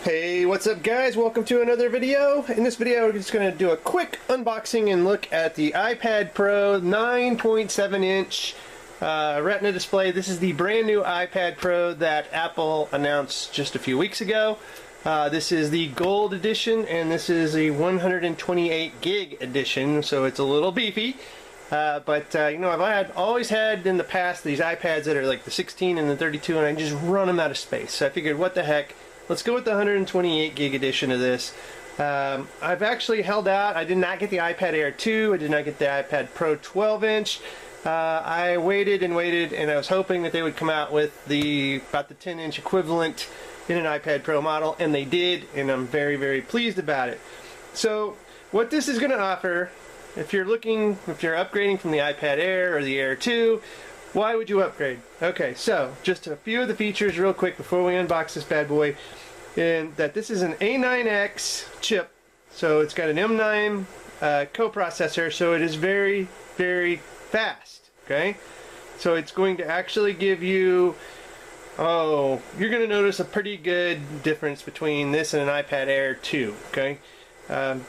Hey, what's up guys? Welcome to another video. In this video we're just going to do a quick unboxing and look at the iPad Pro 9.7 inch Retina display. This is the brand new iPad Pro that Apple announced just a few weeks ago. This is the Gold Edition and this is a 128 gig edition, so it's a little beefy. You know, I've always had in the past these iPads that are like the 16 and the 32 and I just run them out of space. So I figured, what the heck, let's go with the 128 gig edition of this. I've actually held out. I did not get the iPad Air 2. I did not get the iPad Pro 12 inch. I waited and waited and I was hoping that they would come out with about the 10 inch equivalent in an iPad Pro model, and they did, and I'm very, very pleased about it. So what this is going to offer, if you're upgrading from the iPad Air or the Air 2, why would you upgrade? Okay, so just a few of the features real quick before we unbox this bad boy. And that this is an A9X chip, so it's got an M9 coprocessor, so it is very, very fast. Okay, so it's going to actually give you, you're going to notice a pretty good difference between this and an iPad Air 2. Okay,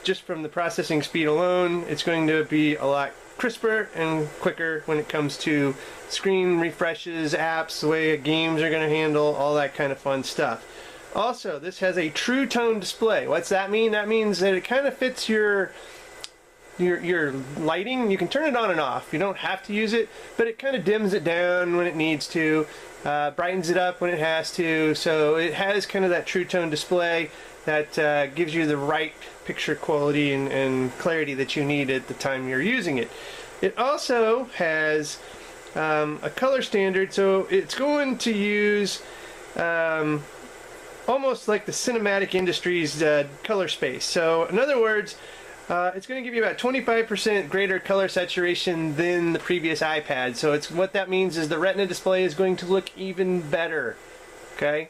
just from the processing speed alone, it's going to be a lot crisper and quicker when it comes to screen refreshes, apps, the way games are going to handle, all that kind of fun stuff. Also, this has a true tone display. What's that mean? That means that it kind of fits your lighting. You can turn it on and off. You don't have to use it, but it kind of dims it down when it needs to, brightens it up when it has to. So it has kind of that true tone display that gives you the right picture quality and clarity that you need at the time you're using it. It also has a color standard, so it's going to use almost like the cinematic industry's color space. So in other words, it's going to give you about 25% greater color saturation than the previous iPad. So what that means is the Retina display is going to look even better. Okay,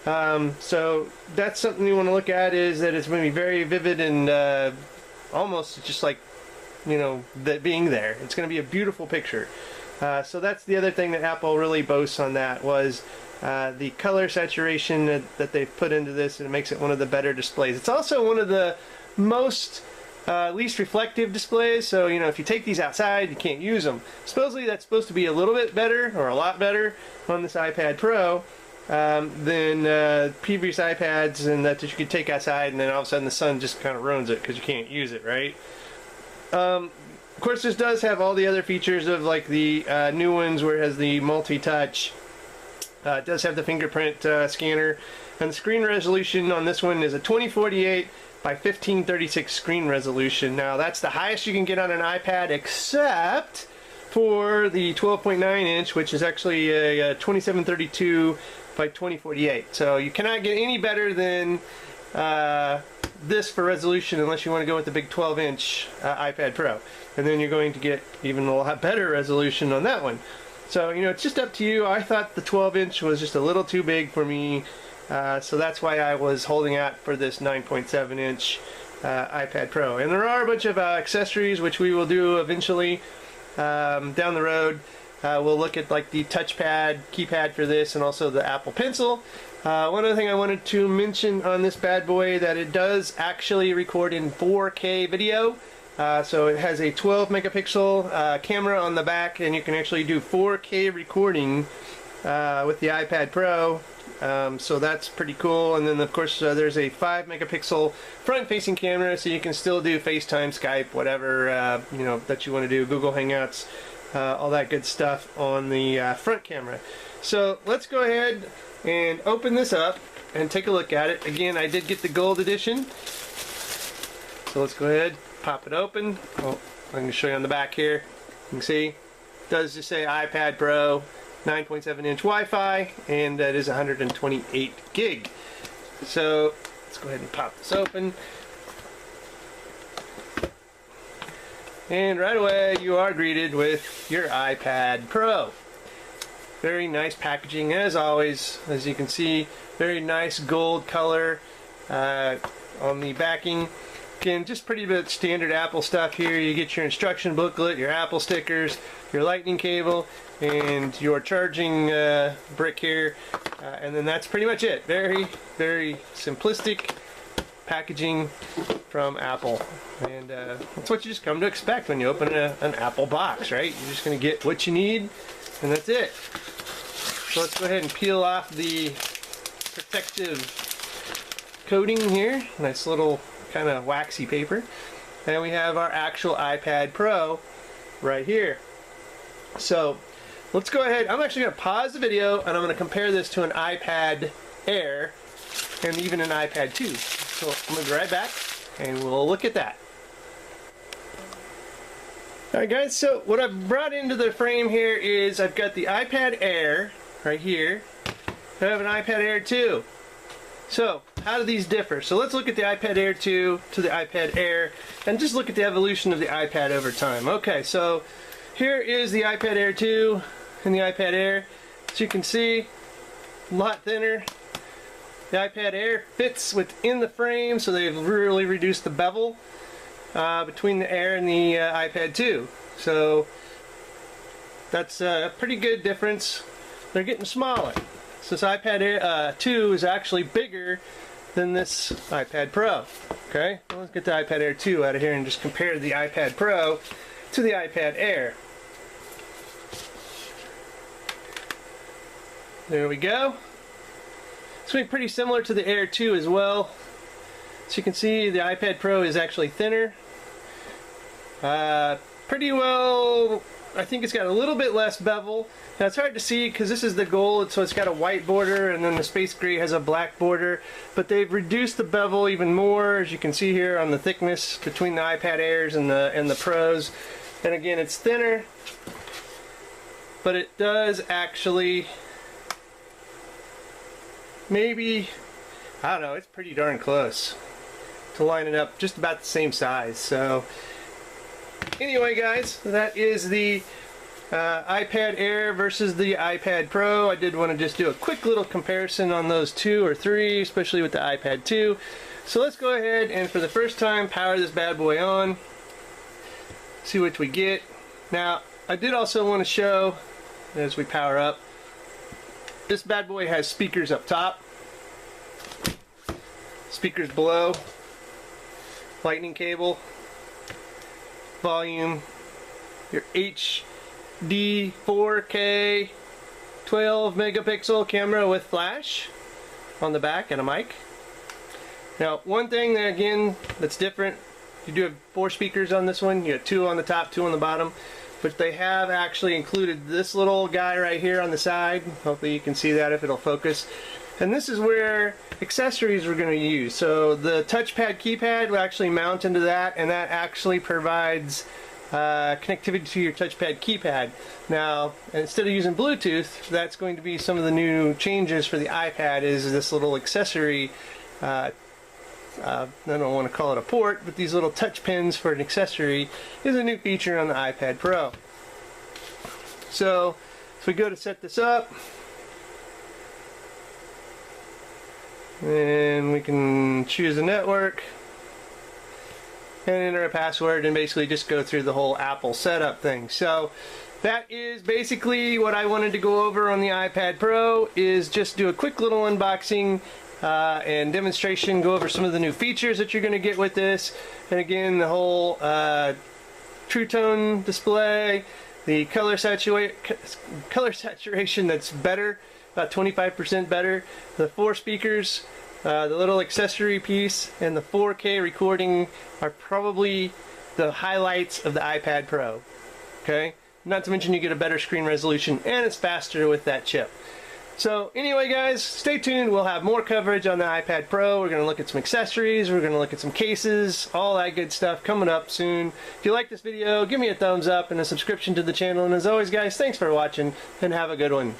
so that's something you want to look at, is that it's going to be very vivid and almost just like, you know, that being there. It's going to be a beautiful picture. So that's the other thing that Apple really boasts on, that was the color saturation that they've put into this, and it makes it one of the better displays. It's also one of the most least reflective displays, so you know, if you take these outside you can't use them. Supposedly that's supposed to be a little bit better, or a lot better, on this iPad Pro than previous iPads, and that you could take outside and then all of a sudden the sun just kind of ruins it because you can't use it, right? Of course, this does have all the other features of like the new ones, where it has the multi-touch. It does have the fingerprint scanner, and the screen resolution on this one is a 2048 by 1536 screen resolution. Now that's the highest you can get on an iPad, except for the 12.9 inch, which is actually a 2732 by 2048. So you cannot get any better than this for resolution unless you want to go with the big 12 inch iPad Pro, and then you're going to get even a lot better resolution on that one. So, you know, it's just up to you. I thought the 12 inch was just a little too big for me, so that's why I was holding out for this 9.7 inch iPad Pro. And there are a bunch of accessories which we will do eventually down the road. We'll look at like the touchpad, keypad for this, and also the Apple Pencil. One other thing I wanted to mention on this bad boy, that it does actually record in 4K video. So it has a 12 megapixel camera on the back, and you can actually do 4K recording with the iPad Pro. So that's pretty cool. And then of course there's a 5 megapixel front facing camera, so you can still do FaceTime, Skype, whatever you know that you want to do, Google Hangouts, all that good stuff on the front camera. So let's go ahead and open this up and take a look at it. Again, I did get the Gold Edition, so let's go ahead, pop it open. Oh, I can show you on the back here. You can see it does just say iPad Pro, 9.7 inch Wi-Fi, and that is 128 gig. So let's go ahead and pop this open. And right away you are greeted with your iPad Pro. Very nice packaging as always. As you can see, very nice gold color on the backing. Again, just pretty much standard Apple stuff here. You get your instruction booklet, your Apple stickers, your lightning cable, and your charging brick here. And then that's pretty much it. Very, very simplistic packaging from Apple. And that's what you just come to expect when you open an Apple box, right? You're just going to get what you need, and that's it. So let's go ahead and peel off the protective coating here. Nice little kind of waxy paper. And we have our actual iPad Pro right here. So let's go ahead. I'm actually going to pause the video and I'm going to compare this to an iPad Air and even an iPad 2. So I'm going to be right back and we'll look at that. Alright guys, so what I've brought into the frame here is I've got the iPad Air right here. I have an iPad Air 2. So, how do these differ? So let's look at the iPad Air 2 to the iPad Air and just look at the evolution of the iPad over time. Okay, so here is the iPad Air 2 and the iPad Air. As you can see, a lot thinner. The iPad Air fits within the frame, so they've really reduced the bevel between the Air and the iPad 2. So that's a pretty good difference. They're getting smaller. So this iPad Air 2 is actually bigger than this iPad Pro. Okay, well, let's get the iPad Air 2 out of here and just compare the iPad Pro to the iPad Air. There we go. It's going to be pretty similar to the Air 2 as well. So you can see the iPad Pro is actually thinner. Pretty well, I think it's got a little bit less bevel. Now it's hard to see because this is the gold, so it's got a white border, and then the space gray has a black border. But they've reduced the bevel even more, as you can see here on the thickness between the iPad Airs and the Pros. And again, it's thinner, but it does actually maybe, I don't know, it's pretty darn close to line it up, just about the same size. So anyway guys, that is the iPad Air versus the iPad Pro. I did want to just do a quick little comparison on those two or three, especially with the iPad 2. So let's go ahead and for the first time power this bad boy on, see what we get. Now I did also want to show, as we power up, this bad boy has speakers up top, speakers below, lightning cable, volume, your HD 4K 12 megapixel camera with flash on the back, and a mic. Now one thing that again that's different, you do have 4 speakers on this one. You have 2 on the top, 2 on the bottom, but they have actually included this little guy right here on the side. Hopefully you can see that if it'll focus. And this is where accessories we're going to use. So the touchpad keypad will actually mount into that, and that actually provides connectivity to your touchpad keypad. Now, instead of using Bluetooth, that's going to be some of the new changes for the iPad, is this little accessory. I don't want to call it a port, but these little touch pins for an accessory is a new feature on the iPad Pro. So, if we go to set this up, and we can choose a network and enter a password and basically just go through the whole Apple setup thing. So that is basically what I wanted to go over on the iPad Pro, is just do a quick little unboxing and demonstration, go over some of the new features that you're going to get with this. And again, the whole True Tone display, the color saturation that's better, about 25% better, the 4 speakers, the little accessory piece, and the 4K recording are probably the highlights of the iPad Pro. Okay? Not to mention you get a better screen resolution and it's faster with that chip. So anyway guys, stay tuned. We'll have more coverage on the iPad Pro. We're going to look at some accessories, we're going to look at some cases, all that good stuff coming up soon. If you like this video, give me a thumbs up and a subscription to the channel. And as always guys, thanks for watching and have a good one.